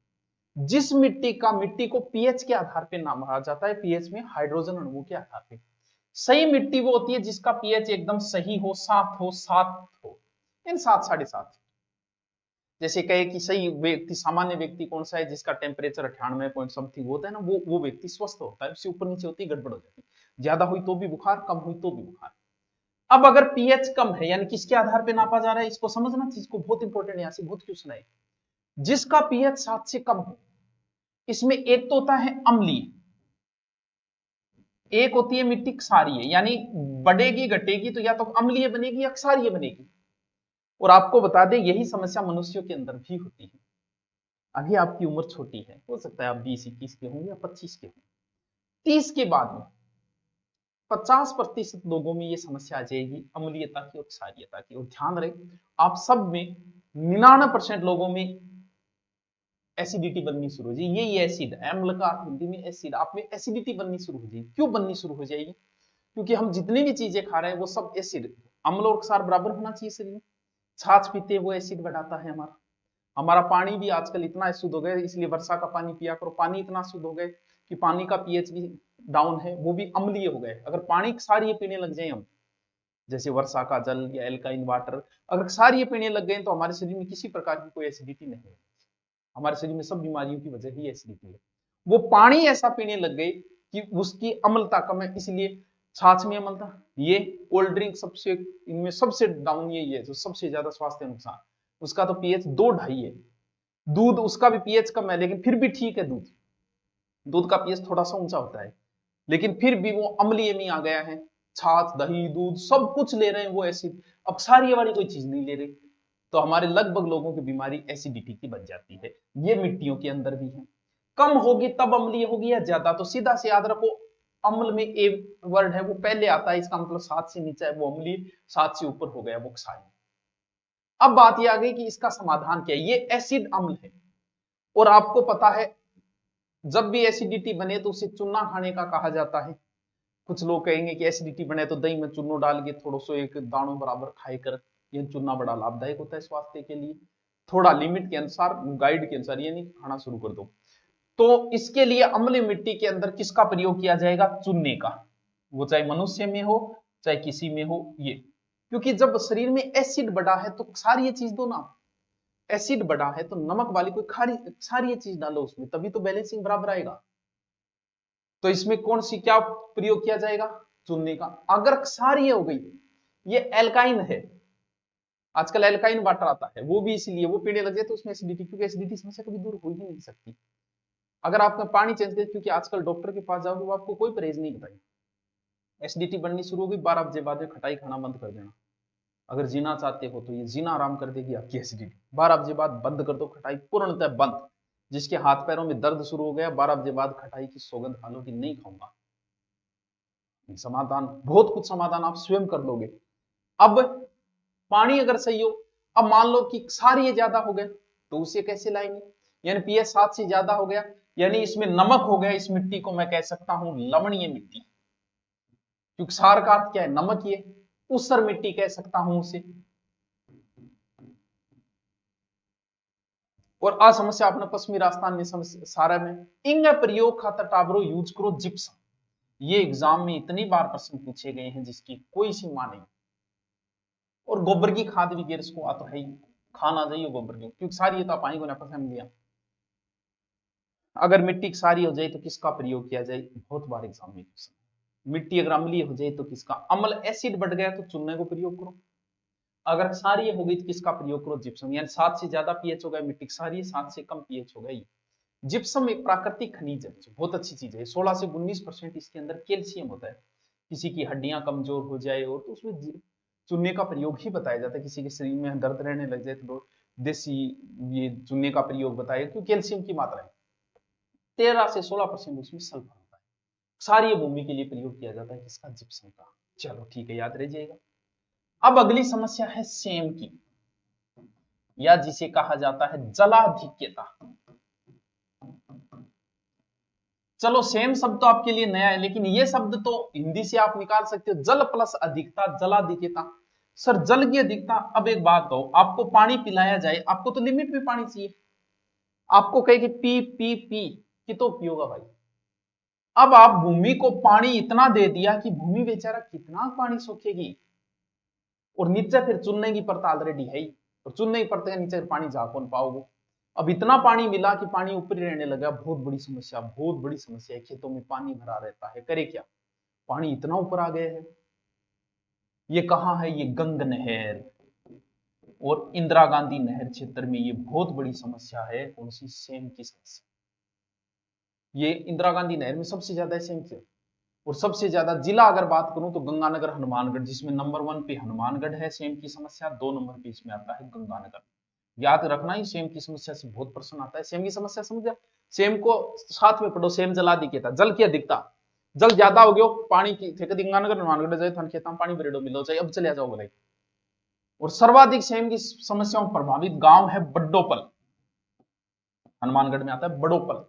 जिस मिट्टी का, मिट्टी को पीएच के आधार पे नाम कहा जाता है, पीएच में हाइड्रोजन अणुओं के आधार पे। सही मिट्टी वो होती है जिसका पीएच एकदम सही हो, 7 हो, इन 7, 7.5। जैसे कहे कि सही व्यक्ति, सामान्य व्यक्ति कौन सा है? जिसका टेम्परेचर 98 पॉइंट समथिंग होता है ना, वो व्यक्ति स्वस्थ होता है। उससे ऊपर नीचे होती है गड़बड़ हो जाती है, ज्यादा हुई तो भी बुखार, कम हुई तो भी बुखार। अब अगर पीएच कम है, यानी किसके आधार पे नापा जा रहा है, इसको समझना, चीज को बहुत इंपॉर्टेंट, यहां से बहुत क्वेश्चन है। जिसका पीएच 7 से कम हो, इसमें एक तो होता है अम्लीय, एक होती है मिट्टी क्षारीय, यानी बढ़ेगी घटेगी तो या तो अम्लीय बनेगी या क्षारीय बनेगी। और आपको बता दें यही समस्या मनुष्यों के अंदर भी होती है। अभी आपकी उम्र छोटी है, हो सकता है आप 20-21 के हों या 25 के हों, 30 के बाद में 50% लोगों में ये समस्या आ जाएगी अम्लीयता की और क्षारीयता की। और ध्यान रहे, आप सब में 99% लोगों में एसिडिटी बननी शुरू हो जाएगी। ये एसिड, अम्ल का हिंदी में एसिड, आप में एसिडिटी बननी शुरू हो जाएगी। क्यों बननी शुरू हो जाएगी? क्योंकि हम जितनी भी चीजें खा रहे हैं वो सब एसिड, अम्ल और क्षार बराबर होना चाहिए शरीर में। छाछ पीते हैं वो एसिड बढ़ाता है हमारा। हमारा पानी भी आजकल इतना अशुद्ध हो गया, इसलिए वर्षा का पानी पिया करो। पानी इतना शुद्ध हो गए कि पानी का पीएच भी डाउन है, वो भी अम्लीय हो गए। अगर पानी क्षारीय पीने लग जाए हम, जैसे वर्षा का जल या एल्काइन वाटर, अगर क्षारीय पीने लग गए तो हमारे शरीर में किसी प्रकार की कोई एसिडिटी नहीं है। हमारे शरीर में सब बीमारियों की वजह ही एसिडिटी है। वो पानी ऐसा पीने लग गए कि उसकी अम्लता कम है, इसलिए छाछ में अम्लता। ये कोल्ड ड्रिंक सबसे, इनमें सबसे डाउन यही है जो सबसे ज्यादा स्वास्थ्य नुकसान। उसका तो पीएच 2-2.5 है। दूध, उसका भी पीएच कम है लेकिन फिर भी ठीक है। दूध, दूध का पीएच थोड़ा सा ऊंचा होता है लेकिन फिर भी वो अम्लीय में आ गया है। छाछ, दही, दूध सब कुछ ले रहे हैं वो एसिड, अब क्षारीय वाली कोई चीज नहीं ले रहे, तो हमारे लगभग लोगों की बीमारी एसिडिटी की बन जाती है। ये मिट्टियों के अंदर भी है। कम होगी तब अम्लीय होगी या ज्यादा, तो सीधा से याद रखो, अम्ल में ए वर्ड है वो पहले आता है, इसका मतलब 7 से नीचे है वो अम्लीय, 7 से ऊपर हो गया वो क्षारीय। अब बात यह आ गई कि इसका समाधान क्या है। ये एसिड अम्ल है, और आपको पता है जब भी एसिडिटी बने तो उसे चूना खाने का कहा जाता है। कुछ लोग कहेंगे कि एसिडिटी बने तो दही में चूनो डाल के थोड़ा सा एक दानों बराबर खाए कर, यह चूना बड़ा लाभदायक होता है स्वास्थ्य के लिए। थोड़ा लिमिट के अनुसार, गाइड के अनुसार, ये नहीं खाना शुरू कर दो। तो इसके लिए अम्लीय मिट्टी के अंदर किसका प्रयोग किया जाएगा? चूने का। वो चाहे मनुष्य में हो चाहे किसी में हो, ये क्योंकि जब शरीर में एसिड बढ़ा है तो क्षारीय चीज दो ना। एसिड बढ़ा है तो नमक वाली कोई क्षारीय चीज डालो उसमें, तभी तो बैलेंसिंग बराबर आएगा। तो इसमें कौन सी क्या प्रयोग किया जाएगा? चूने का। अगर क्षारीय हो गई ये एल्काइन है, आजकल एल्काइन वाटर आता है, वो भी इसीलिए, वो पीने लग जाए तो उसमें एसिडिटी, क्योंकि एसिडिटी समस्या कभी दूर हो ही नहीं सकती। अगर आपका पानी चेंज करें, क्योंकि आजकल डॉक्टर के पास जाओगे वो आपको कोई परहेज नहीं बताएगा। एसिडिटी बननी शुरू होगी, 12 बजे बाद में खटाई खाना बंद कर देना। अगर जीना चाहते हो तो ये जीना आराम कर देगी आपकी एसिडिटी। 12 बजे बाद बंद कर दो खटाई, पूर्णतः बंद। जिसके हाथ पैरों में दर्द शुरू हो गया, 12 बजे बाद खटाई की सौगंध खा लो कि नहीं खाऊंगा। समाधान, बहुत कुछ समाधान आप स्वयं कर लोगे। अब पानी अगर सही हो, अब मान लो कि क्षारीय ज्यादा हो गया तो उसे कैसे लाएंगे, यानी पीएच 7 से ज्यादा हो गया, यानी इसमें नमक हो गया, इस मिट्टी को मैं कह सकता हूं लवणीय मिट्टी, क्योंकि क्षार का अर्थ क्या है, नमक ही है। ऊसर मिट्टी कह सकता हूं उसे। और आ समस्या अपने पश्चिमी राजस्थान में सारा में इंग प्रयोग खातर टाबरो यूज करो जिप्सम। ये एग्जाम में इतनी बार प्रश्न पूछे गए हैं जिसकी कोई सीमा नहीं। और गोबर की खाद भी गेर को आता है, खाना चाहिए गोबर की, क्योंकि सारी तो पानी को ना पसंद लिया। अगर मिट्टी सारी हो जाए तो किसका प्रयोग किया जाए, बहुत बार एग्जाम में क्वेश्चन। मिट्टी अगर अम्लीय हो जाए तो किसका, अम्ल एसिड बढ़ गया तो चूने को प्रयोग करो। अगर क्षारीय हो गई तो किसका प्रयोग करो, जिप्सम, यानी 7 से ज्यादा पीएच हो गया मिट्टी क्षारीय, 7 से कम पीएच हो गई। जिप्सम एक प्राकृतिक खनिज है, बहुत अच्छी चीज है। 16 से 19% इसके अंदर कैल्शियम होता है। किसी की हड्डियां कमजोर हो जाए और तो उसमें चूने का प्रयोग ही बताया जाता है। किसी के शरीर में दर्द रहने लग जाए तो देसी ये चूने का प्रयोग बताया, क्योंकि कैल्शियम की मात्रा है। 13 से 16% उसमें सल्फर होता है। क्षारीय भूमि के लिए प्रयोग किया जाता है किसका, जिप्सम का। चलो ठीक है, याद रह जाएगा। अब अगली समस्या है सेम की, या जिसे कहा जाता है जलाधिक्यता। चलो सेम शब्द तो आपके लिए नया है, लेकिन ये शब्द तो हिंदी से आप निकाल सकते हो, जल प्लस अधिकता, जलाधिक्यता। सर जल की अधिकता, अब एक बात कहो, आपको पानी पिलाया जाए, आपको तो लिमिट में पानी चाहिए। आपको कहे कि पी पी पी कि तो पियोगा भाई। अब आप भूमि को पानी इतना दे दिया कि भूमि बेचारा कितना पानी सोखेगी। और नीचे फिर चुनने की परत ऑलरेडी है ही, और चुनने की परत के नीचे पानी जा कौन पाओगे। अब इतना पानी मिला कि पानी ऊपर ही रहने लगा, बहुत बड़ी समस्या, बहुत बड़ी समस्या है। खेतों में पानी भरा रहता है, करे क्या, पानी इतना ऊपर आ गया है। ये कहाँ है, ये गंग नहर और इंदिरा गांधी नहर क्षेत्र में ये बहुत बड़ी समस्या है। कौन सी, सेम की समस्या। ये इंदिरा गांधी नहर में सबसे ज्यादा सेम की, और सबसे ज्यादा जिला अगर बात करूं तो गंगानगर हनुमानगढ़, जिसमें नंबर 1 पे हनुमानगढ़ है सेम की समस्या, 2 नंबर पे इसमें आता है गंगानगर। याद रखना ही, सेम की समस्या से बहुत प्रश्न आता है। सेम की समस्या समझ गया, सेम को साथ में पढ़ो। सेम जला दिखेता, जल की अधिकता, जल ज्यादा हो गया पानी की थे गंगानगर हनुमानगढ़ जाए थान खेता पानी बरेडो मिलो चाहिए, अब चले जाओ बोले। और सर्वाधिक सेम की समस्याओं प्रभावित गांव है बड्डोपल, हनुमानगढ़ में आता है बड़ोपल।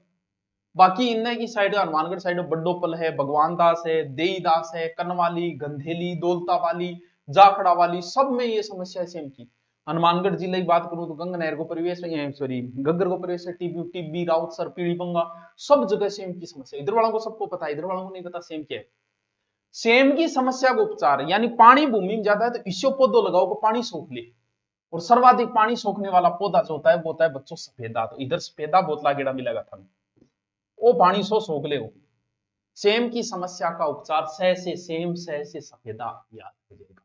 बाकी इनने की साइड, हनुमानगढ़ साइड में बड्डोपल है, भगवान दास है, देईदास है, कनवाली, गंधेली, दौलता वाली, जाखड़ा वाली, सब में ये समस्या है सेम की। हनुमानगढ़ जिले की बात करूं तो गंग नहर को परिवेश में, सॉरी घग्गर को परिवेश है, टीबी टीबी राउतसर पीड़ीबंगा, सब जगह सेम की समस्या। इधर वालों को सबको पता है, इधर वालों को नहीं पता सेम क्या है। सेम की समस्या को उपचार, यानी पानी भूमि में ज्यादा है तो इसो पौधो लगाओ को पानी सोख ले। और सर्वाधिक पानी सोखने वाला पौधा जो होता है वो होता है बच्चों सफेदा। तो इधर सफेदा बोतला गेड़ा मिलेगा था, वो पानी सो सोख ले। सेम की समस्या का उपचार सह से सेम, सह से सफेदा, याद हो जाएगा।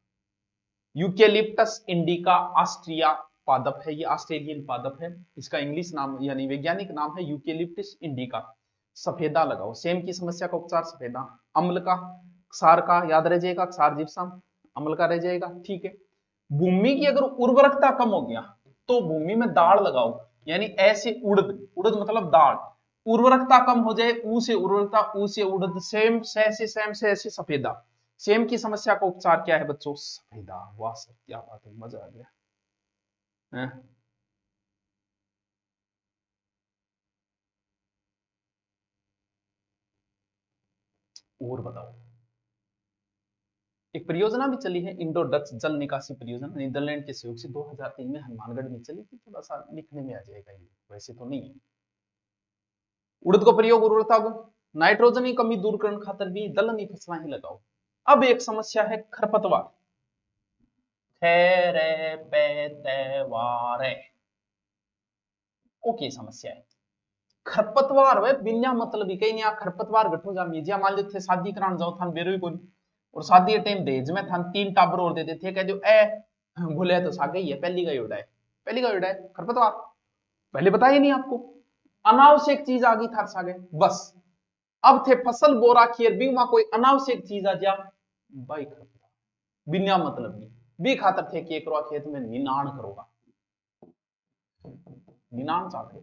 यूकेलिप्टस इंडिका ऑस्ट्रिया पादप है, ये ऑस्ट्रेलियन पादप है। इसका इंग्लिश नाम यानी वैज्ञानिक नाम है यूकेलिप्टस इंडिका। सफेदा लगाओ, सेम की समस्या का उपचार सफेदा। अम्ल का, क्षार का याद रह जाएगा, क्षार जिप्सम, अम्ल का रह जाएगा, ठीक है। भूमि की अगर उर्वरकता कम हो गया तो भूमि में दाल लगाओ, यानी ऐसे उड़द, उड़द मतलब दाल। उर्वरकता कम हो जाए, ऊ से उर्वरकता, ऊ से उड़द, सेम सह से सेम, सह से सफेदा। सेम की समस्या का उपचार क्या है बच्चों, सफेदा। वाह सर क्या बात है, मजा आ गया है? और बताओ, एक परियोजना भी चली है, इंडो डच जल निकासी परियोजना, नीदरलैंड के सहयोग से 2003 में हनुमानगढ़ में चली थी। थोड़ा सा लिखने में आ जाएगा ये, वैसे तो नहीं है। उड़द को प्रयोग उर्वरता को, नाइट्रोजन की कमी दूर करने खातर भी दलहनी फसलें ही लगाओ। अब एक समस्या है खरपतवार, ठहरे पैतवारे, ओके समस्या है। खरपतवार वे बिना मतलब ही कहीं नहीं, खरपतवार गठो जा मीजिया मान लेते शादी कराने जाओ थान बेरो ही कोनी, और शादी के टाइम दहेज में था 3 टाबर और देते थे, कह जो ए बोले तो सागे ही है, पहली का ही उड़ा है, पहली का उड़ा है खरपतवार, पहले बताया नहीं आपको, अनावश्यक चीज आ गई थार सागे बस। अब थे फसल बोरा खेर भी वहां कोई अनावश्यक चीज आ जा भाई खरपतवार बिना मतलब नहीं भी खातर थे कि एक खेत में निनाण करोगा, निनाण चाहते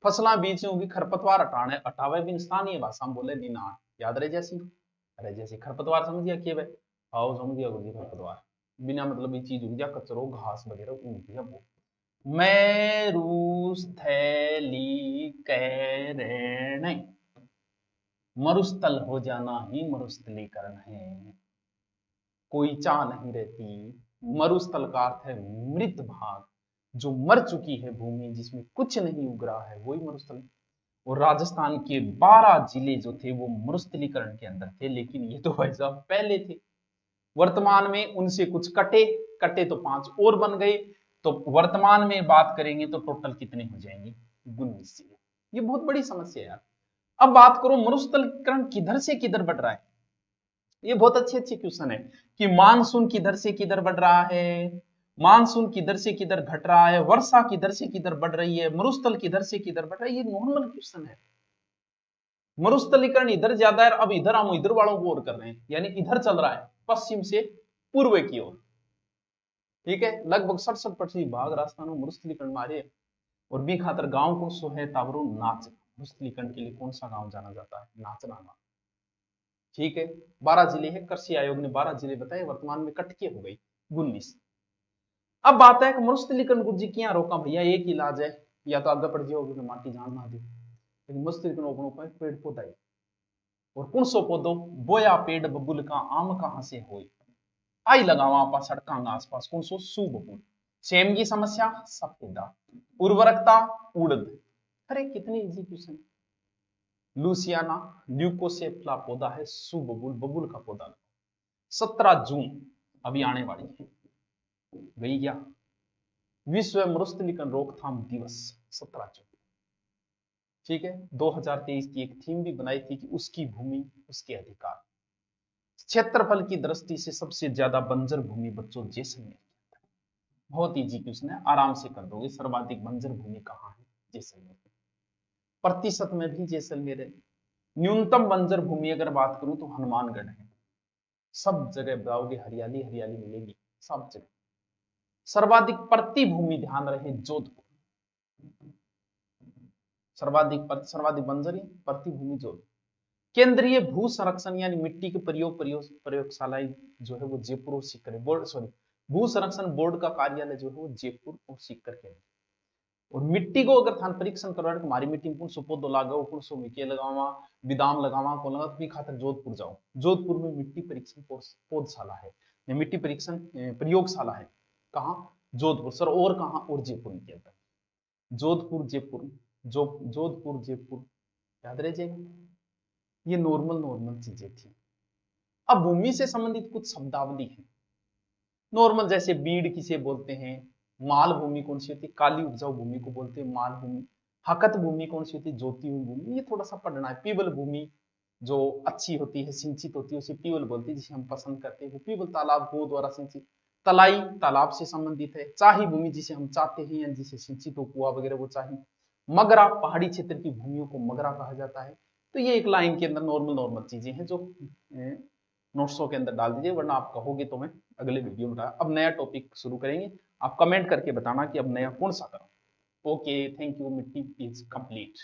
फसला बीच में भी खरपतवार हटाने हटावे भी स्थानीय भाषा में बोले निनाण, याद रहे जैसी, अरे जैसे खरपतवार समझ गया कि आओ समझ गया गुरुजी खरपतवार बिना मतलब ये चीज उग जा कचरो घास वगैरह उग गया वो। मैं रूस थैली कैरेण मरुस्थल हो जाना ही मरुस्थलीकरण है, कोई चाह नहीं रहती। मरुस्थल का अर्थ है मृत भाग, जो मर चुकी है भूमि जिसमें कुछ नहीं उग रहा है वही मरुस्थल। और राजस्थान के 12 जिले जो थे वो मरुस्थलीकरण के अंदर थे, लेकिन ये तो भाई साहब पहले थे। वर्तमान में उनसे कुछ कटे कटे तो 5 और बन गए, तो वर्तमान में बात करेंगे तो टोटल कितने हो जाएंगे 19 जिले। ये बहुत बड़ी समस्या है यार। अब बात करो मरुस्थलीकरण किधर से किधर बढ़ रहा है, ये बहुत अच्छे क्वेश्चन है कि मानसून किधर से किधर बढ़ रहा है, मानसून किधर से किधर घट रहा है, वर्षा किधर से किधर बढ़ रही है, मरुस्थल किधर से किधर बढ़ रहा है, ये नॉर्मल क्वेश्चन है। मरुस्थलीकरण इधर ज्यादा है, अब इधर हम इधर वालों को और कर रहे हैं, यानी इधर चल रहा है पश्चिम से पूर्व की ओर, ठीक है। लगभग 67% भाग राजस्थान में मरुस्थलीकरण मारे, और बी खातर गांव को सो है तावरो नाच, मरुस्थलीकरण के लिए कौन सा गांव जाना जाता है, नाचना गांव, ठीक है। 12 जिले हैं, कृषि आयोग ने 12 जिले बताए, वर्तमान में कट के हो गई 19। अब बात है कि मरुस्थलीकरण गुरु जी क्या रोका भैया, एक इलाज है, या तो आगे पड़ जाओगे माटी जान ना दे, लेकिन मरुस्थलीकरण रोकने पर पेड़ पौधा है, और कौन सो पौधो बोया पेड़ बबुल का आम कहां से होए, आई लगावा आपा सड़क आसपास कौन सो सू बबुल। सेम की समस्या सफेदा, उर्वरकता उड़द, अरे कितनी इजी क्वेश्चन। लूसियाना ल्यूकोसेफला पौधा है, सू बबुल बबुल का पौधा। 17 जून अभी आने वाली है, गई क्या, विश्व मरुस्थलीकरण रोकथाम दिवस 17 जून, ठीक है। 2023 की एक थीम भी बनाई थी कि उसकी भूमि उसके अधिकार। क्षेत्रफल की दृष्टि से सबसे ज्यादा बंजर भूमि बच्चों जैसलमेर, बहुत इजी क्वेश्चन है, आराम से कर दोगे। सर्वाधिक बंजर भूमि कहां है, जैसलमेर। प्रतिशत में भी जैसलमेर है। न्यूनतम बंजर भूमि अगर बात करूं तो हनुमानगढ़ है, सब जगह बताओगे हरियाली हरियाली मिलेगी सब जगह। सर्वाधिक प्रति भूमि ध्यान रहे जोधपुर, सर्वाधिक बंजर प्रति भूमि जोधपुर। केंद्रीय भू संरक्षण यानी मिट्टी के प्रयोगशालाएं जो है वो जयपुर और सीकर है, बोर्ड सॉरी भू संरक्षण बोर्ड का कार्यालय जो है वो जयपुर और सीकर के है। और मिट्टी को अगर थान परीक्षण करवा तो हमारी मिट्टी में कौन सो पौधो लगाओ, कौन सो मिके लगावा, बिदाम लगावा कौन लगा, तो खातर जोधपुर जाओ, जोधपुर में मिट्टी परीक्षण पौधशाला है, मिट्टी परीक्षण प्रयोगशाला है, कहाँ, जोधपुर सर, और कहाँ, और जयपुर के अंदर, जोधपुर जयपुर, जोधपुर जयपुर, याद रह जाएगा। ये नॉर्मल नॉर्मल चीजें थी। अब भूमि से संबंधित कुछ शब्दावली है नॉर्मल, जैसे बीड़ किसे बोलते हैं, माल भूमि कौन सी होती है, काली उपजाऊ भूमि को बोलते हैं माल भूमि। हकत भूमि कौन सी होती है, जोती हुई भूमि, ये थोड़ा सा पढ़ना है। पीवल भूमि जो अच्छी होती है, सिंचित होती है, उसे पीवल बोलती है, जिसे हम पसंद करते हैं। पीवल तालाब गो द्वारा सिंचित, तलाई तालाब से संबंधित है। चाही भूमि जिसे हम चाहते हैं या जिसे सिंचित हो, कुआ वगैरह वो चाही। मगरा पहाड़ी क्षेत्र की भूमियों को मगरा कहा जाता है। तो ये एक लाइन के अंदर नॉर्मल नॉर्मल चीजें हैं जो नोट्सों के अंदर डाल दीजिए, वरना आप कहोगे तो मैं अगले वीडियो में अब नया टॉपिक शुरू करेंगे। आप कमेंट करके बताना कि अब नया कौन सा करूं। ओके, थैंक यू, मिट्टी इज कंप्लीट।